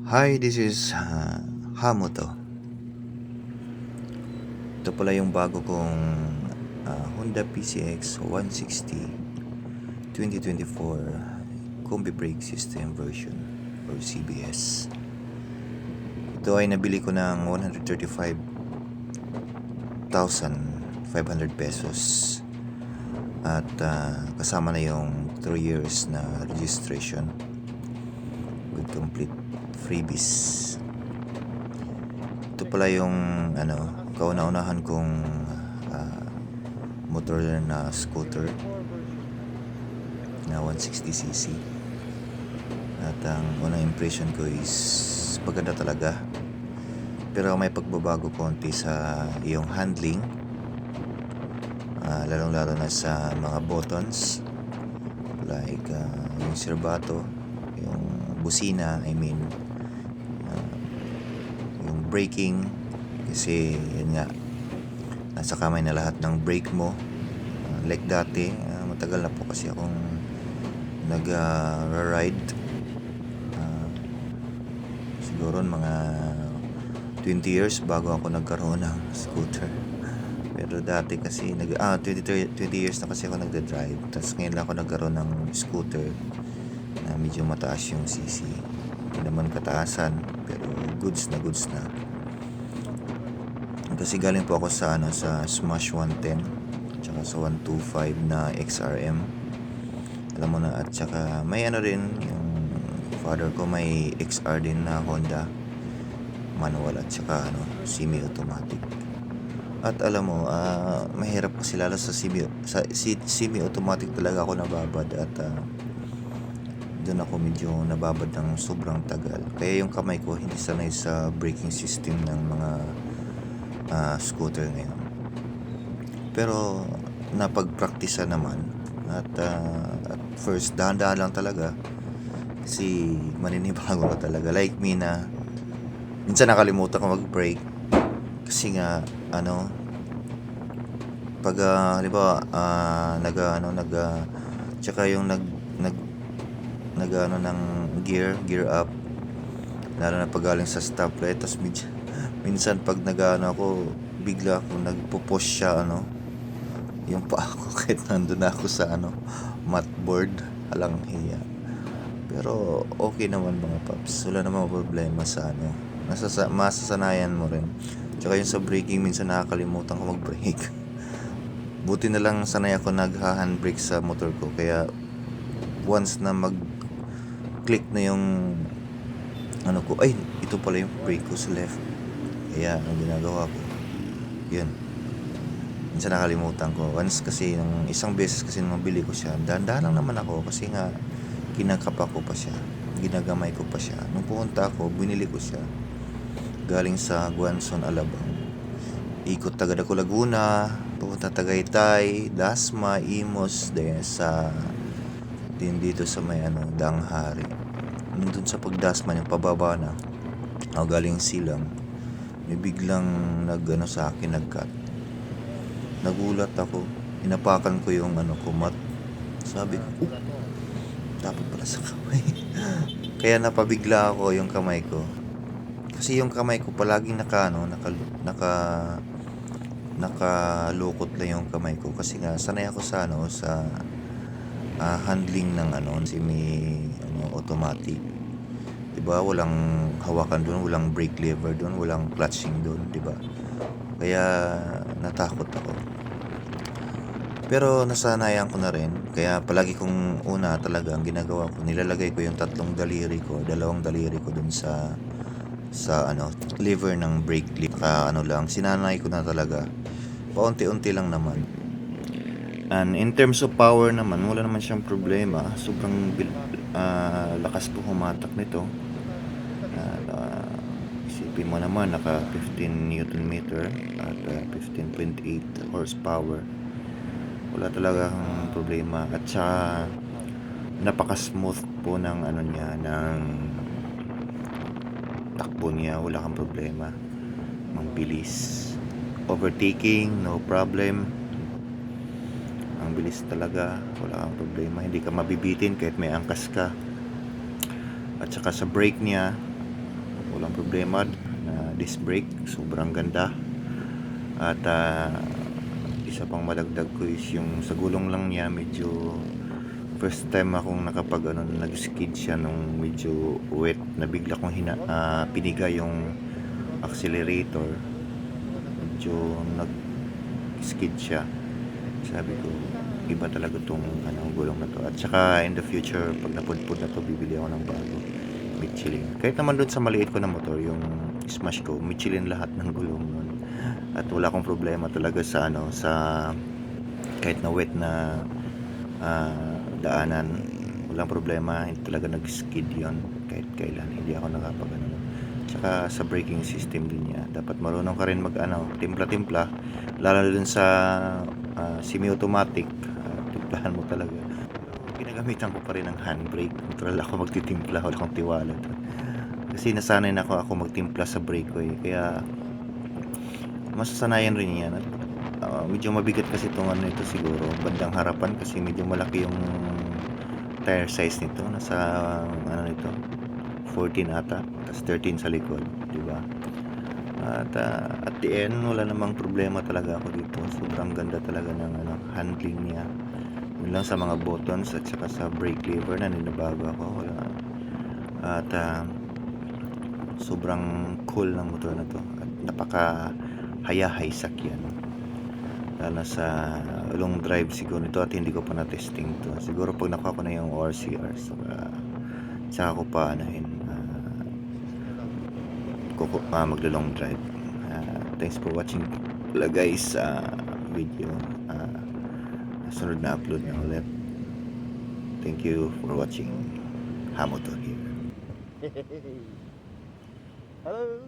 Hi, this is Hamuto. Ito pala yung bago kong Honda PCX 160 2024 Combi Brake System version or CBS. Ito ay nabili ko ng 135,500 pesos at kasama na yung 3 years na registration with complete freebies. Ito pala yung kauna-unahan kong motor na scooter na 160cc. At ang unang impression ko is maganda talaga. Pero may pagbabago konti sa iyong handling, lalong-lalo na sa mga buttons like yung serbato, yung busina, yung braking, kasi yun nga, nasa kamay na lahat ng brake mo. Like dati, matagal na po kasi akong nag-ride, siguro mga 20 years bago ako nagkaroon ng scooter. Pero dati kasi 20 years na kasi ako nagda-drive, tapos ngayon lang ako nagkaroon ng scooter na medyo mataas yung cc. Hindi naman kataasan, pero goods na. Kasi galing po ako sa Smash 110 tsaka sa 125 na XRM, alam mo na. At tsaka may rin, yung father ko may XR din na Honda manual at tsaka semi-automatic. At alam mo, mahirap kasi lalo sa semi-automatic talaga ako nababad. At doon ako medyo nababad ng sobrang tagal. Kaya yung kamay ko hindi sanay sa braking system ng mga scooter ngayon. Pero napag-practice naman. At first, dahan-dahan lang talaga. Kasi maninibago ka talaga. Like me na minsan nakalimutan ko mag-brake. Kasi nga, pag halimbawa, tsaka yung ng gear up, lalo na pag galing sa stoplight. Tapos minsan pag ako, bigla ako nagpo-push siya yung paa ko kahit nandun ako sa mat board, alang hiya. Pero okay naman mga paps, wala namang problema sa masasanayan mo rin. Tsaka yung sa braking, minsan nakakalimutan ko mag-brake. Buti na lang sanay ako nag-handbrake sa motor ko, kaya once na mag-click na yung ko, ay, ito pala yung brake ko sa left. Kaya ang ginagawa ko, yun, minsan nakalimutan ko. Once kasi, isang beses kasi nung mabili ko siya, dahan-dahan lang naman ako kasi nga kinakapa ko pa siya, ginagamay ko pa siya. Nung pumunta ako, binili ko siya galing sa Guanzon, Alabang. Ikot tagad ako Laguna, pupunta Tagaytay, Dasma, Imos, din dito sa may Danghari. Nandun sa pagdasma yung pababa na ako galing Silang, may biglang sa akin nag-cut. Nagulat ako, inapakan ko yung kumat. Sabi ko, dapat pala sa kamay. Kaya napabigla ako yung kamay ko. Kasi yung kamay ko palaging nakalukot lang yung kamay ko. Kasi nga sanay ako sa handling ng automatic. Diba? Walang hawakan doon, walang brake lever doon, walang clutching doon, diba? Kaya natakot ako. Pero nasanayan ko na rin. Kaya palagi kong una talaga ang ginagawa ko, nilalagay ko yung dalawang daliri ko dun sa lever ng brake lift. Sinanay ko na talaga. Paunti-unti lang naman. And in terms of power naman, wala naman siyang problema. Sobrang lakas po humatak nito. Isipin mo naman, naka 15 Newton meter at 15.8 horsepower. Wala talagang problema. At saka napaka-smooth po ng ng takbo niya. Wala kang problema. Mangbilis. Overtaking, no problem. Ang bilis talaga, wala kang problema, hindi ka mabibitin kahit may angkas ka. At saka sa brake niya, walang problema. Disc brake, sobrang ganda. At isa pang malagdag ko is yung sa gulong lang niya, medyo first time akong nag-skid siya nung medyo wet, na bigla kong piniga yung accelerator, medyo nag-skid siya. Sabi ko, iba talaga tong gulong na to. At saka in the future, pag napudpud na to, bibili ako ng bago, Michelin. Kahit naman doon sa maliit ko na motor, yung Smash ko, Michelin lahat ng gulong nun. At wala akong problema talaga sa sa kahit na wet na daanan, walang problema. Hindi talaga nag-skid yon kahit kailan. Hindi ako tsaka sa braking system din niya, dapat marunong ka rin timpla-timpla, lalo dun sa semi-automatic. Timplahan mo talaga. Ginagamitan ko pa rin ng handbrake. Natural ako magtitimpla, wala akong tiwala kasi nasanay na ako magtimpla sa brake ko kaya masasanayan rin yan. At medyo mabigat kasi itong ito, siguro bandang harapan, kasi medyo malaki yung tire size nito. Nasa nito 14 ata, tapos 13 sa likod, di ba? At at the end, wala namang problema talaga ako dito. Sobrang ganda talaga ng handling niya. Yun lang sa mga buttons at saka sa brake lever na ninabago ako. Wala. At sobrang cool ng motor na to. At napaka hayahay sakyan. Lalo sa long drive siguro nito, at hindi ko pa na-testing to. Siguro pag nakuha ko na yung ORCR, saka ko pa maglo-long drive. Thanks for watching guys, video. Sunod na upload na ulit. Thank you for watching. Hamotor here. Hello.